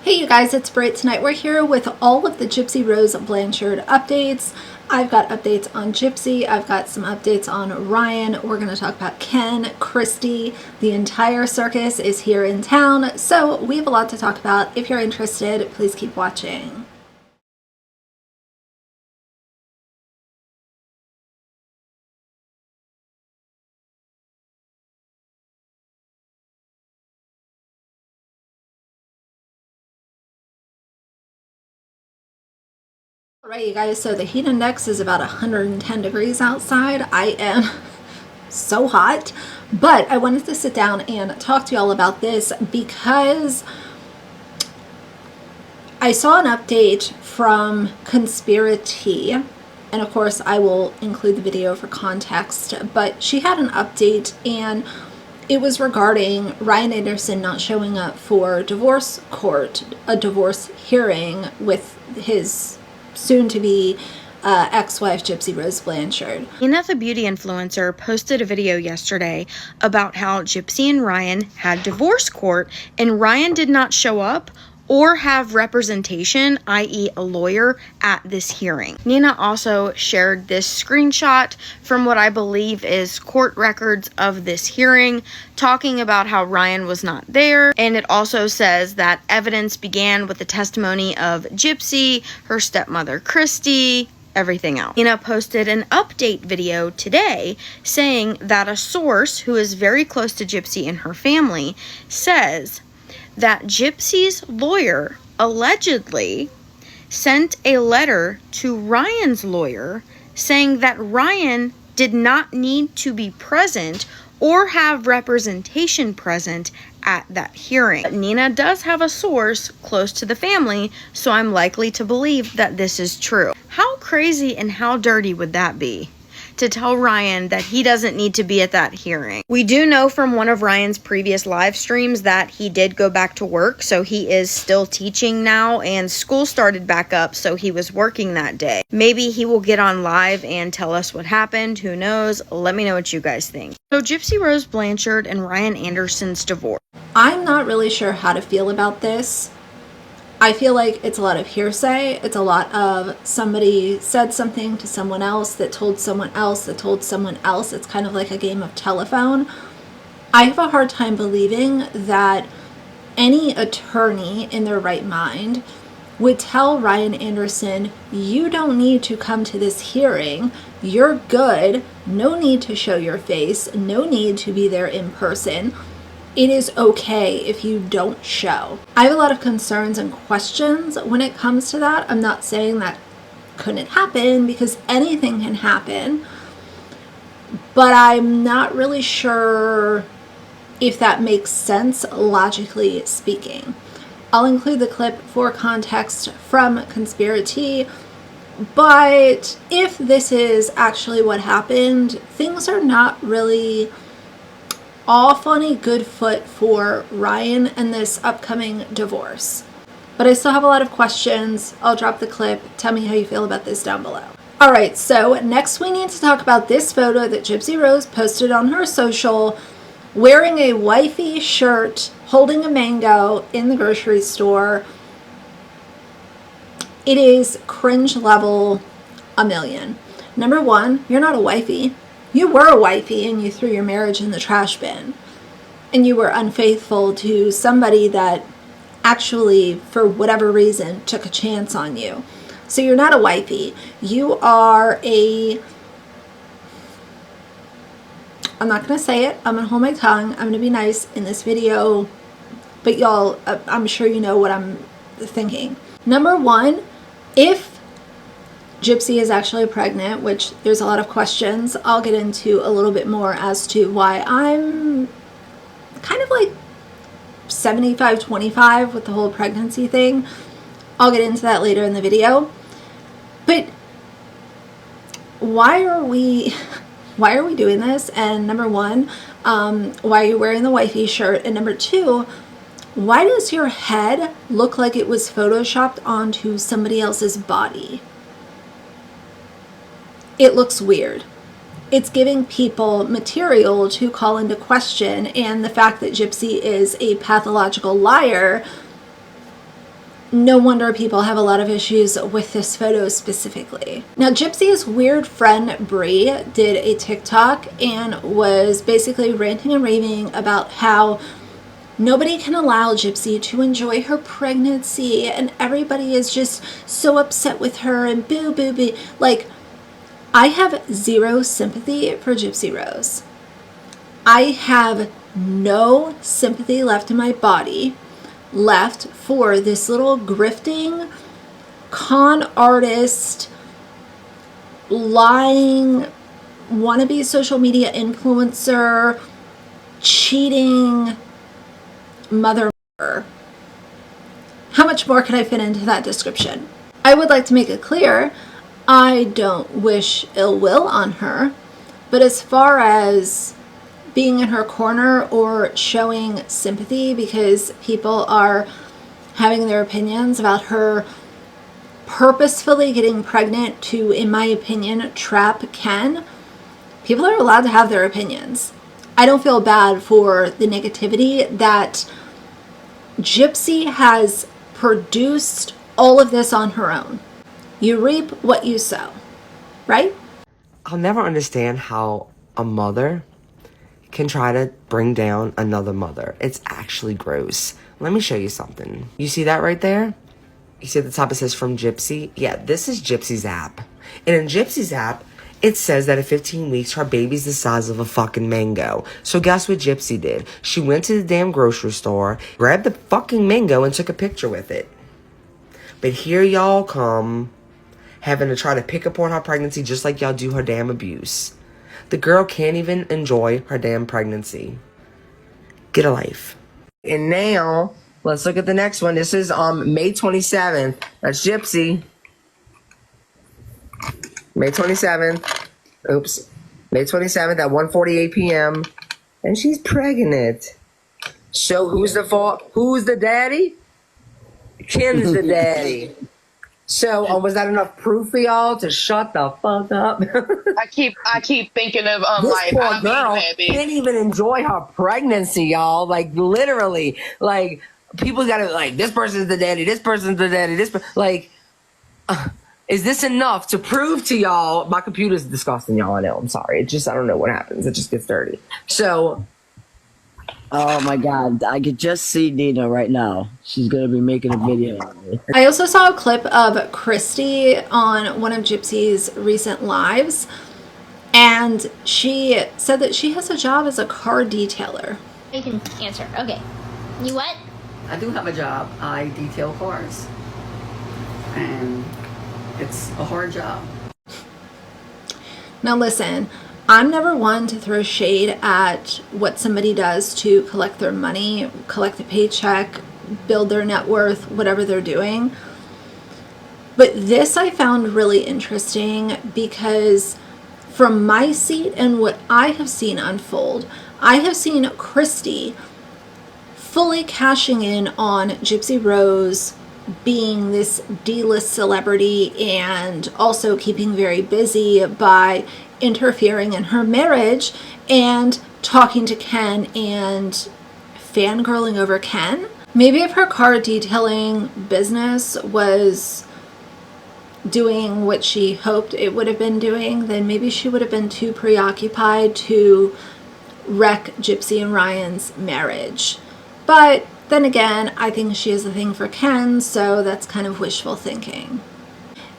Hey you guys, it's Britt. Tonight we're here with all of the Gypsy Rose Blanchard updates. I've got updates on Gypsy, I've got some updates on Ryan, we're going to talk about Ken, Christy, the entire circus is here in town, so we have a lot to talk about. If you're interested, please keep watching. Alright you guys, so the heat index is about 110 degrees outside. I am so hot, but I wanted to sit down and talk to y'all about this because I saw an update from Conspiracy, and of course I will include the video for context, but she had an update and it was regarding Ryan Anderson not showing up for divorce court, a divorce hearing with his soon-to-be ex-wife Gypsy Rose Blanchard. Nina, the beauty influencer, posted a video yesterday about how Gypsy and Ryan had divorce court and Ryan did not show up or have representation, i.e. a lawyer, at this hearing. Nina also shared this screenshot from what I believe is court records of this hearing, talking about how Ryan was not there, and it also says that evidence began with the testimony of Gypsy, her stepmother Christy, everything else. Nina posted an update video today saying that a source who is very close to Gypsy and her family says that Gypsy's lawyer allegedly sent a letter to Ryan's lawyer saying that Ryan did not need to be present or have representation present at that hearing. But Nina does have a source close to the family, so I'm likely to believe that this is true. How crazy and how dirty would that be? To tell Ryan that he doesn't need to be at that hearing. We do know from one of Ryan's previous live streams that he did go back to work, so he is still teaching now, and school started back up, so he was working that day. Maybe he will get on live and tell us what happened, who knows? Let me know what you guys think. So Gypsy Rose Blanchard and Ryan Anderson's divorce. I'm not really sure how to feel about this. I feel like it's a lot of hearsay. It's a lot of somebody said something to someone else that told someone else that told someone else. It's kind of like a game of telephone. I have a hard time believing that any attorney in their right mind would tell Ryan Anderson, you don't need to come to this hearing. You're good. No need to show your face. No need to be there in person. It is okay if you don't show. I have a lot of concerns and questions when it comes to that. I'm not saying that couldn't happen because anything can happen, but I'm not really sure if that makes sense logically speaking. I'll include the clip for context from Conspiracy, but if this is actually what happened, things are not really off on a good foot for Ryan and this upcoming divorce. But I still have a lot of questions. I'll drop the clip. Tell me how you feel about this down below. Alright, so next we need to talk about this photo that Gypsy Rose posted on her social, wearing a wifey shirt, holding a mango in the grocery store. It is cringe level a million. Number one, you're not a wifey. You were a wifey and you threw your marriage in the trash bin. And you were unfaithful to somebody that actually, for whatever reason, took a chance on you. So you're not a wifey. You are a... I'm not going to say it. I'm going to hold my tongue. I'm going to be nice in this video. But y'all, I'm sure you know what I'm thinking. Number one, if Gypsy is actually pregnant, which there's a lot of questions. I'll get into a little bit more as to why I'm kind of like 75-25 with the whole pregnancy thing. I'll get into that later in the video. But why are we doing this? And number one, why are you wearing the wifey shirt? And number two, why does your head look like it was photoshopped onto somebody else's body? It looks weird. It's giving people material to call into question, and the fact that Gypsy is a pathological liar no wonder people have a lot of issues with this photo specifically. Now, Gypsy's weird friend Brie did a TikTok and was basically ranting and raving about how nobody can allow Gypsy to enjoy her pregnancy and everybody is just so upset with her and boo, boo, boo. Like, I have zero sympathy for Gypsy Rose. I have no sympathy left in my body left for this little grifting con artist, lying wannabe social media influencer, cheating mother. How much more can I fit into that description? I would like to make it clear, I don't wish ill will on her, but as far as being in her corner or showing sympathy because people are having their opinions about her purposefully getting pregnant to, in my opinion, trap Ken, people are allowed to have their opinions. I don't feel bad for the negativity that Gypsy has produced all of this on her own. You reap what you sow, right? I'll never understand how a mother can try to bring down another mother. It's actually gross. Let me show you something. You see that right there? You see at the top it says from Gypsy? Yeah, this is Gypsy's app. And in Gypsy's app, it says that at 15 weeks, her baby's the size of a fucking mango. So guess what Gypsy did? She went to the damn grocery store, grabbed the fucking mango, and took a picture with it. But here y'all come, having to try to pick apart her pregnancy just like y'all do her damn abuse. The girl can't even enjoy her damn pregnancy. Get a life. And now, let's look at the next one. This is May 27th. That's Gypsy. May 27th. Oops. May 27th at 1:48 p.m. And she's pregnant. So who's the fault? Who's the daddy? Ken's the daddy. So, was that enough proof for y'all to shut the fuck up? I keep thinking of This like poor I girl mean, baby. can't even enjoy her pregnancy, y'all. Like literally, like people gotta like this person's the daddy, this person's the daddy, is this enough to prove to y'all? My computer's disgusting, y'all. I know. I'm sorry. I don't know what happens. It just gets dirty. So. Oh my God, I could just see Nina right now. She's gonna be making a video on me. I also saw a clip of Christy on one of Gypsy's recent lives, and she said that she has a job as a car detailer. You can answer. Okay. You what? I do have a job. I detail cars. And it's a hard job. Now listen, I'm never one to throw shade at what somebody does to collect their money, collect a paycheck, build their net worth, whatever they're doing. But this I found really interesting because from my seat and what I have seen unfold, I have seen Christy fully cashing in on Gypsy Rose being this D-list celebrity and also keeping very busy by interfering in her marriage and talking to Ken and fangirling over Ken. Maybe if her car detailing business was doing what she hoped it would have been doing, then maybe she would have been too preoccupied to wreck Gypsy and Ryan's marriage. But then again, I think she has a thing for Ken, so that's kind of wishful thinking.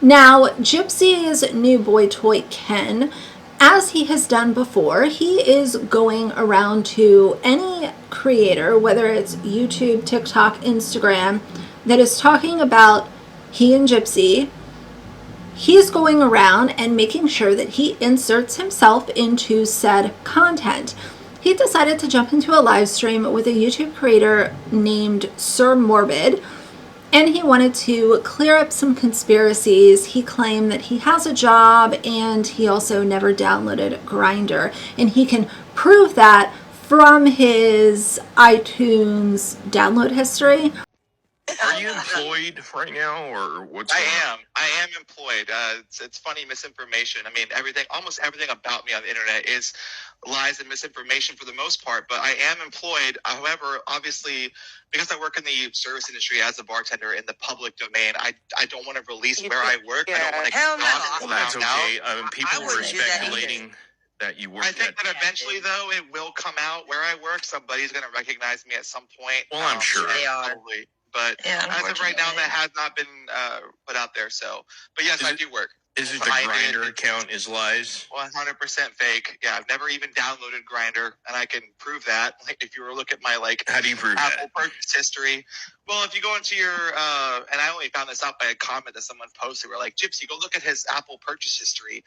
Now, Gypsy's new boy toy, Ken, as he has done before, he is going around to any creator, whether it's YouTube, TikTok, Instagram, that is talking about he and Gypsy. He's going around and making sure that he inserts himself into said content. He decided to jump into a live stream with a YouTube creator named Sir Morbid, and he wanted to clear up some conspiracies. He claimed that he has a job and he also never downloaded Grindr, and he can prove that from his iTunes download history. Are you employed right now, or what's going on? I am employed. It's funny misinformation. I mean, almost everything about me on the internet is lies and misinformation for the most part. But I am employed. However, obviously, because I work in the service industry as a bartender in the public domain, I don't want to release where I work. Yeah. I don't want to. Hell no. Well, that's okay. People were wouldn't do that speculating that you worked I think at. that eventually, though, it will come out where I work. Somebody's going to recognize me at some point. Well, I'm sure. They are. Probably. But Yeah, as of right now, that has not been put out there. So, but yes, I do work. Is it the Grindr account is lies? 100% fake. Yeah, I've never even downloaded Grindr, and I can prove that. Like, if you were to look at my How do you prove Apple that? purchase history, well, if you go into your and I only found this out by a comment that someone posted, where like, Gypsy, go look at his Apple purchase history,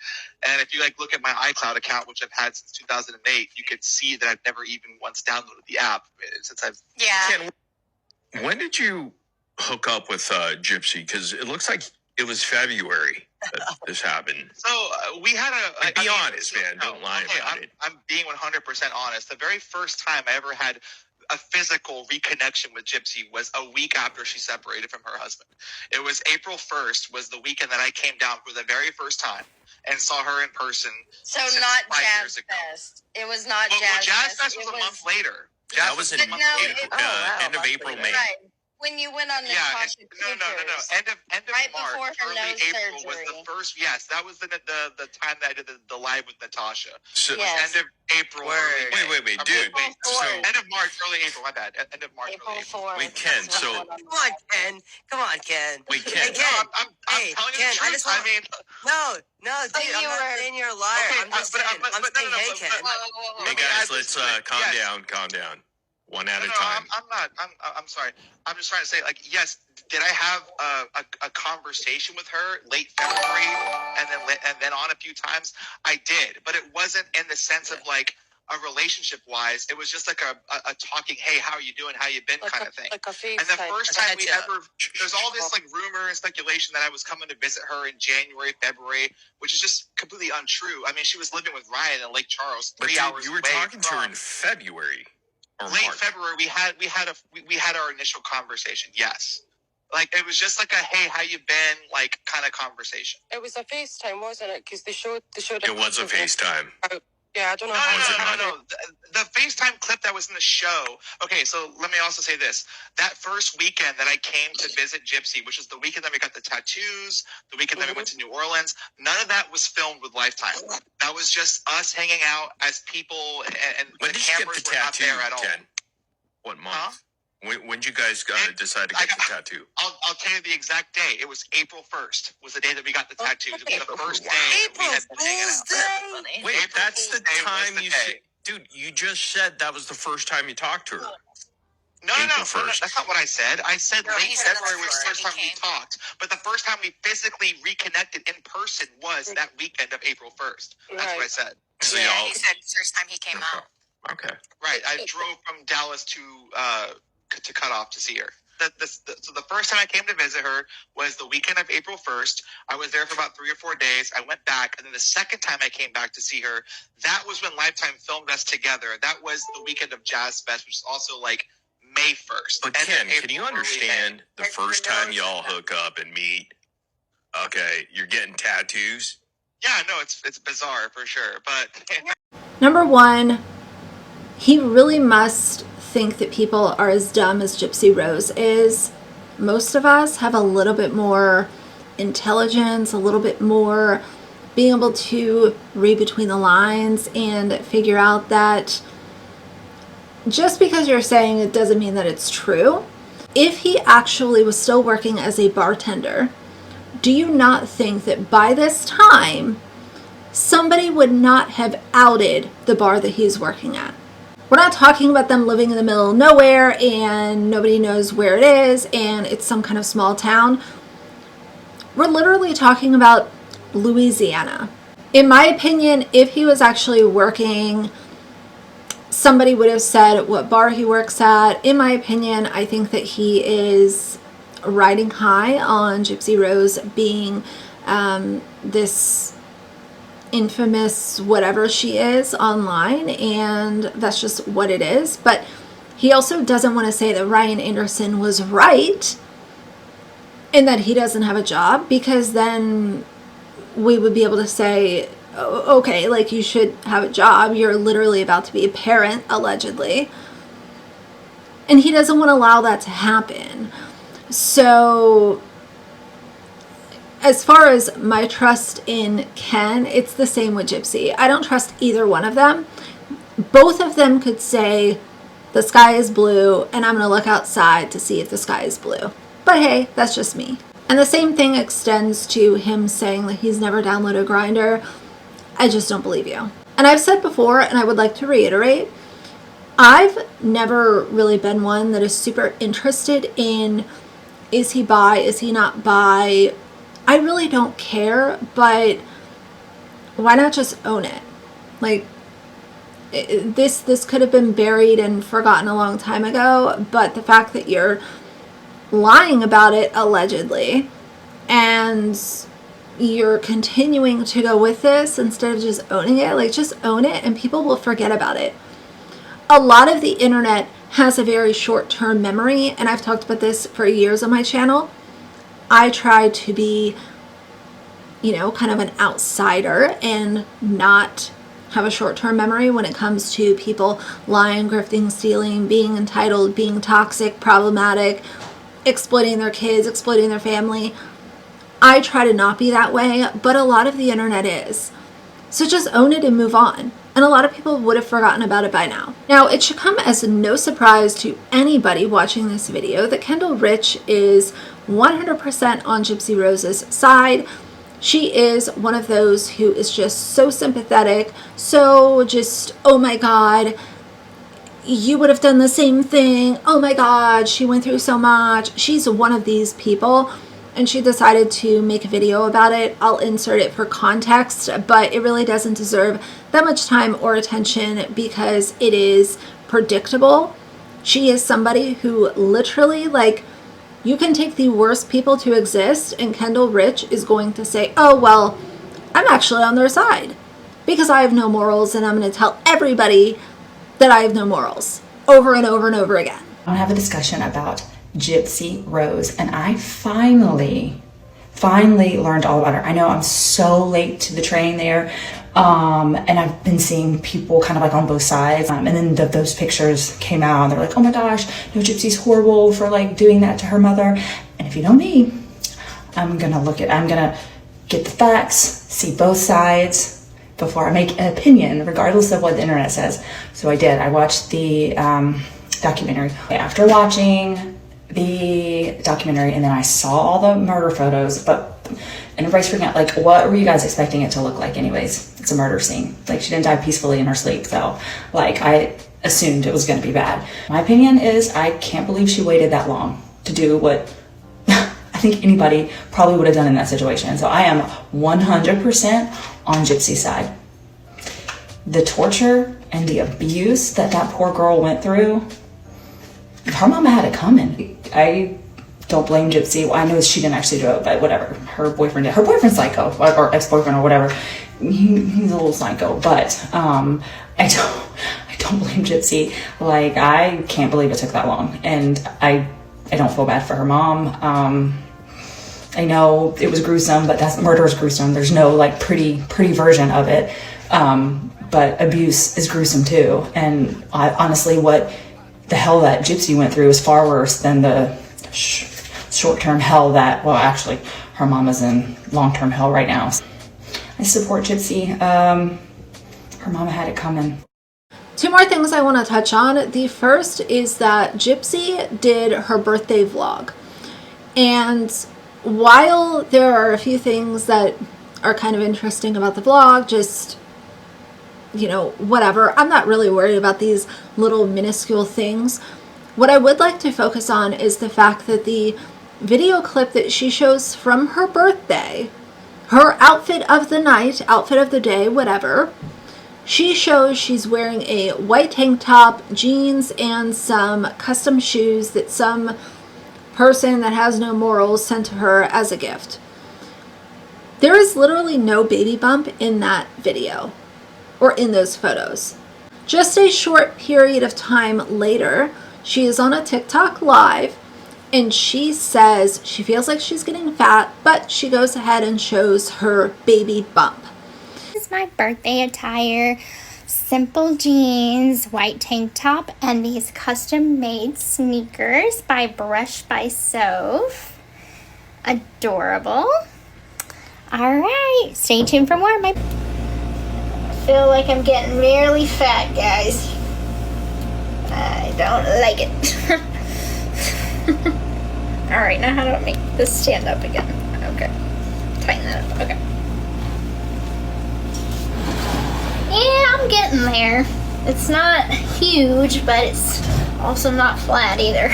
and if you like look at my iCloud account, which I've had since 2008, you could see that I've never even once downloaded the app since I've. Yeah. When did you hook up with Gypsy? Because it looks like it was February that this happened. So we had Be honest, man. Don't lie about it. I'm being 100% honest. The very first time I ever had a physical reconnection with Gypsy was a week after she separated from her husband. It was April 1st was the weekend that I came down for the very first time and saw her in person. So since not 5 Jazz years ago. Fest. It was not Well, Jazz Jazz Fest. Fest was a month later. That was in But no, end of April, May. Right. When you went on Natasha No. End of Right March, before her early nose April was surgery. the first. Yes, that was the time that I did the live with Natasha. So, Yes. End of April. Word. Early May. Wait, dude. April So, 4th. End of March, early April. My bad. End of March, April early April. 4th. Wait, Ken, so- Come on, Ken. Wait, Hey, Ken. Ken. I'm Hey, telling Ken, you the I truth. just want- I mean, No, dude, you I'm not were- saying you're a liar. okay, I'm just but- saying, but- I'm but saying, no, hey, but- Ken. but- Hey, guys, let's calm Yes. down. Calm down. One at a No, time. I'm not. I'm sorry. I'm just trying to say, like, yes. Did I have a conversation with her late February, and then on a few times? I did, but it wasn't in the sense of like a relationship wise. It was just like a talking, hey, how are you doing? How you been, kind of thing. Like a FaceTime. And the first time we Gotcha. ever, there's all this like rumor and speculation that I was coming to visit her in January, February, which is just completely untrue. I mean, she was living with Ryan in Lake Charles, But 3 dude, hours you were away talking to her from- in February or late March. February. We had our initial conversation. Yes, like it was just like a hey, how you been, like kind of conversation. It was a FaceTime, wasn't it? Because they showed. It was a FaceTime. Yeah, I don't know. No. The FaceTime clip that was in the show. Okay, so let me also say this. That first weekend that I came to visit Gypsy, which is the weekend that we got the tattoos, the weekend that we went to New Orleans, none of that was filmed with Lifetime. That was just us hanging out as people, and When the did you get cameras the were not tattoo, there at all. Ken? What month? Huh? When did you guys decide to get the tattoo? I'll tell you the exact day. It was April 1st was the day that we got the tattoos. It was the first day April we had been hanging Fool's out. Day? Wait, April that's Fool's the Day was time the you day. said. Dude, you just said that was the first time you talked to her. No, April 1st. that's not what I said. I said No, late he said February was that's the first the time first we time he talked. But the first time we physically reconnected in person was that weekend of April 1st. That's what I said. So Yeah, y'all. he said first time he came out. Okay. Right. I drove from Dallas to Cut Off to see her. So the first time I came to visit her was the weekend of April 1st. I was there for about 3 or 4 days. I went back, and then the second time I came back to see her, that was when Lifetime filmed us together. That was the weekend of Jazz Fest, which is also like May 1st. But End of Ken, can April, you early understand the May. first time y'all hook up and meet? Okay, you're getting tattoos. Yeah, no, it's bizarre for sure. But Number one, he really must think that people are as dumb as Gypsy Rose is. Most of us have a little bit more intelligence, a little bit more being able to read between the lines and figure out that just because you're saying it doesn't mean that it's true. If he actually was still working as a bartender, do you not think that by this time somebody would not have outed the bar that he's working at? We're not talking about them living in the middle of nowhere and nobody knows where it is and it's some kind of small town. We're literally talking about Louisiana. In my opinion, if he was actually working, somebody would have said what bar he works at. In my opinion, I think that he is riding high on Gypsy Rose being this infamous whatever she is online, and that's just what it is. But he also doesn't want to say that Ryan Anderson was right and that he doesn't have a job, because then we would be able to say, okay, like, you should have a job. You're literally about to be a parent, allegedly. And he doesn't want to allow that to happen. So as far as my trust in Ken, it's the same with Gypsy. I don't trust either one of them. Both of them could say the sky is blue, and I'm going to look outside to see if the sky is blue. But hey, that's just me. And the same thing extends to him saying that he's never downloaded Grindr. I just don't believe you. And I've said before, and I would like to reiterate, I've never really been one that is super interested in, is he bi, is he not bi? I really don't care, but why not just own it? Like, this could have been buried and forgotten a long time ago, but the fact that you're lying about it, allegedly, and you're continuing to go with this instead of just owning it, like, just own it and people will forget about it. A lot of the internet has a very short-term memory, and I've talked about this for years on my channel. I try to be, you know, kind of an outsider and not have a short-term memory when it comes to people lying, grifting, stealing, being entitled, being toxic, problematic, exploiting their kids, exploiting their family. I try to not be that way, but a lot of the internet is. So just own it and move on. And a lot of people would have forgotten about it by now. Now, it should come as no surprise to anybody watching this video that Kendall Rich is 100% on Gypsy Rose's side. She is one of those who is just so sympathetic, so just, oh my God, you would have done the same thing. Oh my God, she went through so much. She's one of these people, and she decided to make a video about it. I'll insert it for context, but it really doesn't deserve that much time or attention because it is predictable. She is somebody who literally, like, you can take the worst people to exist and Kendall Rich is going to say, oh, well, I'm actually on their side because I have no morals and I'm going to tell everybody that I have no morals over and over and over again. I want to have a discussion about Gypsy Rose, and I finally learned all about her. I know I'm so late to the train there, and I've been seeing people kind of like on both sides, and then those pictures came out and they're like, oh my gosh, no, Gypsy's horrible for like doing that to her mother. And if you know me, I'm gonna get the facts, see both sides before I make an opinion, regardless of what the internet says. So I did. I watched the documentary. After watching the documentary, and then I saw all the murder photos, and everybody's freaking out, like, what were you guys expecting it to look like anyways? It's a murder scene. Like, she didn't die peacefully in her sleep, so, like, I assumed it was going to be bad. My opinion is I can't believe she waited that long to do what I think anybody probably would have done in that situation. So I am 100% on Gypsy's side. The torture and the abuse that poor girl went through, her mama had it coming. I don't blame Gypsy. Well, I know she didn't actually do it, but whatever. Her boyfriend did. Her boyfriend's psycho, or ex-boyfriend, or whatever. He's a little psycho, but I don't blame Gypsy. Like, I can't believe it took that long, and I don't feel bad for her mom. I know it was gruesome, but murder is gruesome. There's no like pretty version of it. But abuse is gruesome too. And honestly, what the hell that Gypsy went through is far worse than the short-term hell that, well, actually, her mama's in long-term hell right now. I support Gypsy. Her mama had it coming. Two more things I want to touch on. The first is that Gypsy did her birthday vlog. And while there are a few things that are kind of interesting about the vlog, just, you know, whatever, I'm not really worried about these little minuscule things. What I would like to focus on is the fact that the video clip that she shows from her birthday, her outfit of the night, outfit of the day, whatever, she shows she's wearing a white tank top, jeans, and some custom shoes that some person that has no morals sent to her as a gift. There is literally no baby bump in that video or in those photos. Just a short period of time later, she is on a TikTok live And she says she feels like she's getting fat, but she goes ahead and shows her baby bump. This is my birthday attire. Simple jeans, white tank top, and these custom-made sneakers by Brush by Sows. Adorable. All right, stay tuned for more. I feel like I'm getting really fat, guys. I don't like it. All right, now how do I make this stand up again? Okay, tighten that up. Okay. Yeah, I'm getting there. It's not huge, but it's also not flat either.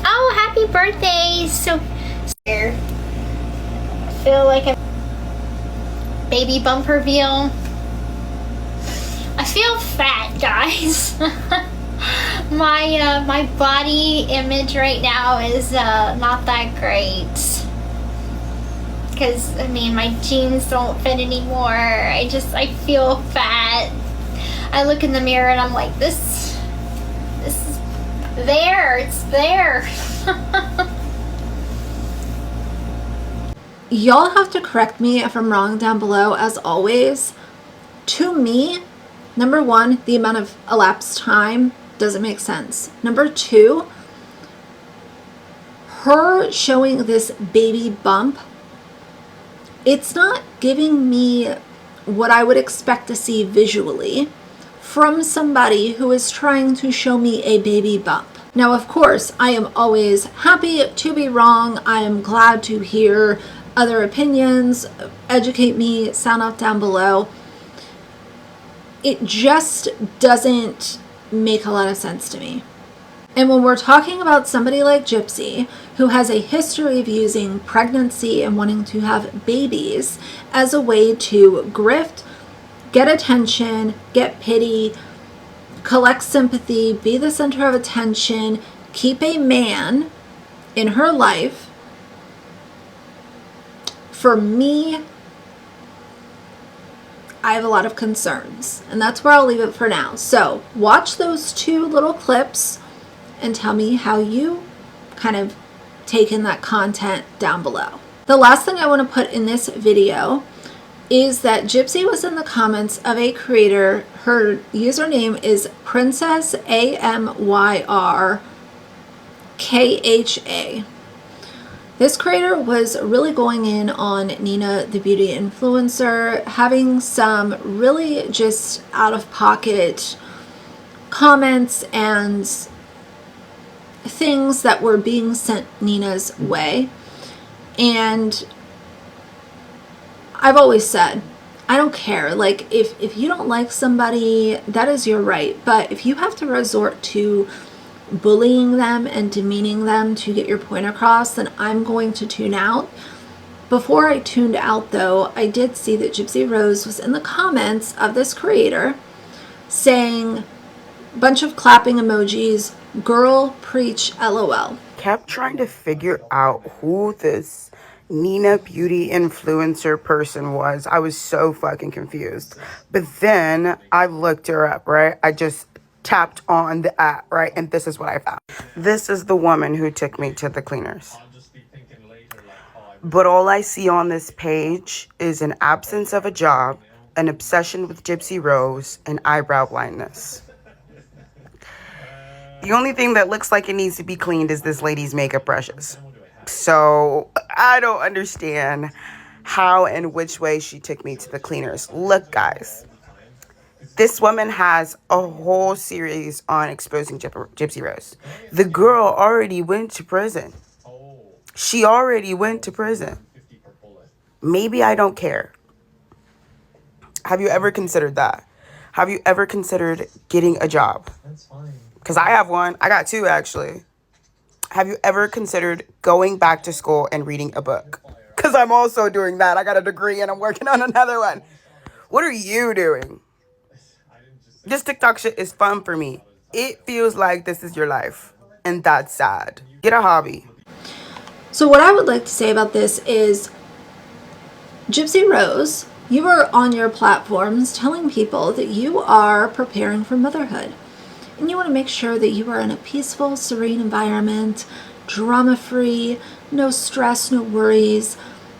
Oh, happy birthday! So scared. I feel like I'm baby bump reveal. I feel fat, guys. My body image right now is not that great. Because, I mean, my jeans don't fit anymore. I feel fat. I look in the mirror and I'm like, this is there. It's there. Y'all have to correct me if I'm wrong down below, as always. To me, number one, the amount of elapsed time doesn't make sense. Number two, her showing this baby bump, it's not giving me what I would expect to see visually from somebody who is trying to show me a baby bump. Now, of course, I am always happy to be wrong. I am glad to hear other opinions. Educate me, sound off down below. It just doesn't make a lot of sense to me. And when we're talking about somebody like Gypsy, who has a history of using pregnancy and wanting to have babies as a way to grift, get attention, get pity, collect sympathy, be the center of attention, keep a man in her life, for me, I have a lot of concerns, and that's where I'll leave it for now. So watch those two little clips and tell me how you kind of take in that content down below. The last thing I want to put in this video is that Gypsy was in the comments of a creator. Her username is Princess AMYRKHA. This creator was really going in on Nina, the beauty influencer, having some really just out-of-pocket comments and things that were being sent Nina's way. And I've always said, I don't care. Like, if you don't like somebody, that is your right. But if you have to resort to bullying them and demeaning them to get your point across, then I'm going to tune out. Before I tuned out, though, I did see that Gypsy Rose was in the comments of this creator saying a bunch of clapping emojis, girl preach LOL. Kept trying to figure out who this Nina beauty influencer person was. I was so fucking confused. But then I looked her up, right? I just tapped on the app, right? And this is what I found. This is the woman who took me to the cleaners. But all I see on this page is an absence of a job, an obsession with Gypsy Rose, and eyebrow blindness. The only thing that looks like it needs to be cleaned is this lady's makeup brushes. So I don't understand how and which way she took me to the cleaners. Look, guys. This woman has a whole series on exposing Gypsy Rose. The girl already went to prison. She already went to prison. Maybe I don't care. Have you ever considered that? Have you ever considered getting a job? Because I have one. I got two, actually. Have you ever considered going back to school and reading a book? Because I'm also doing that. I got a degree and I'm working on another one. What are you doing? This TikTok shit is fun for me. It feels like this is your life. And that's sad. Get a hobby. So what I would like to say about this is, Gypsy Rose, you are on your platforms telling people that you are preparing for motherhood. and you want to make sure that you are in a peaceful, serene environment, drama-free, no stress, no worries.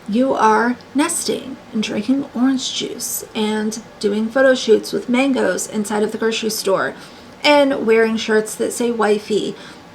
You are nesting and drinking orange juice and doing photo shoots with mangoes inside of the grocery store and wearing shirts that say wifey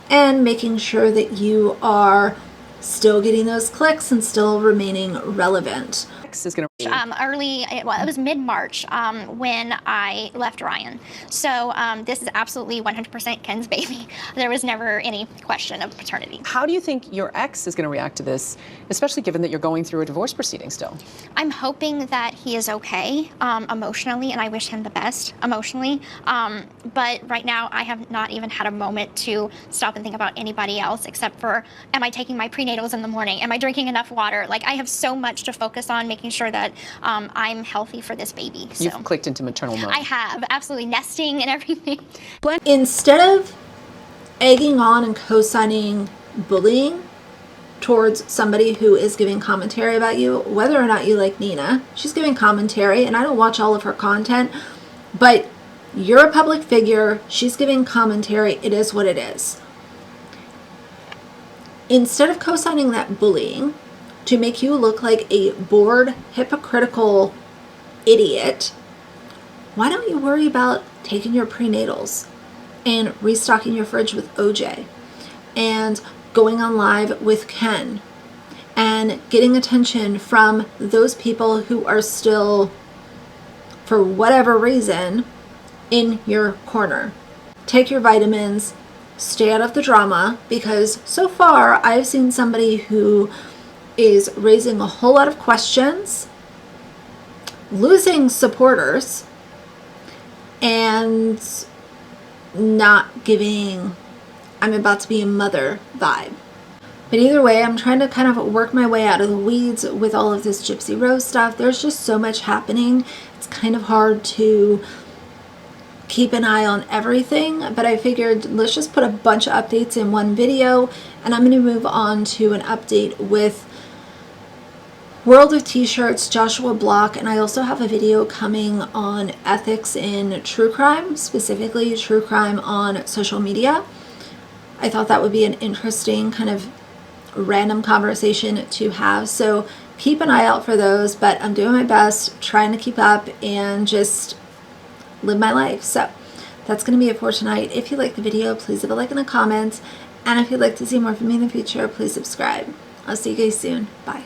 and making sure that you are still getting those clicks and still remaining relevant. It was mid-March when I left Ryan. So this is absolutely 100% Ken's baby. There was never any question of paternity. How do you think your ex is going to react to this, especially given that you're going through a divorce proceeding still? I'm hoping that he is okay emotionally, and I wish him the best emotionally. But right now, I have not even had a moment to stop and think about anybody else except for, am I taking my prenatals in the morning? Am I drinking enough water? Like, I have so much to focus on, making sure that I'm healthy for this baby. So. You've clicked into maternal mode. I have, absolutely, nesting and everything. Instead of egging on and co-signing bullying towards somebody who is giving commentary about you, whether or not you like Nina, she's giving commentary, and I don't watch all of her content, but you're a public figure, she's giving commentary, it is what it is. Instead of co-signing that bullying to make you look like a bored, hypocritical idiot, why don't you worry about taking your prenatals and restocking your fridge with OJ and going on live with Ken and getting attention from those people who are still, for whatever reason, in your corner. Take your vitamins, stay out of the drama, because so far I've seen somebody who is raising a whole lot of questions, losing supporters, and not giving I'm about to be a mother vibe. But either way, I'm trying to kind of work my way out of the weeds with all of this Gypsy Rose stuff. There's just so much happening. It's kind of hard to keep an eye on everything, but I figured let's just put a bunch of updates in one video, and I'm going to move on to an update with World of T-Shirts, Joshua Block, and I also have a video coming on ethics in true crime, specifically true crime on social media. I thought that would be an interesting kind of random conversation to have, so keep an eye out for those, but I'm doing my best, trying to keep up and just live my life. So that's going to be it for tonight. If you like the video, please leave a like and a comment, and if you'd like to see more from me in the future, please subscribe. I'll see you guys soon. Bye.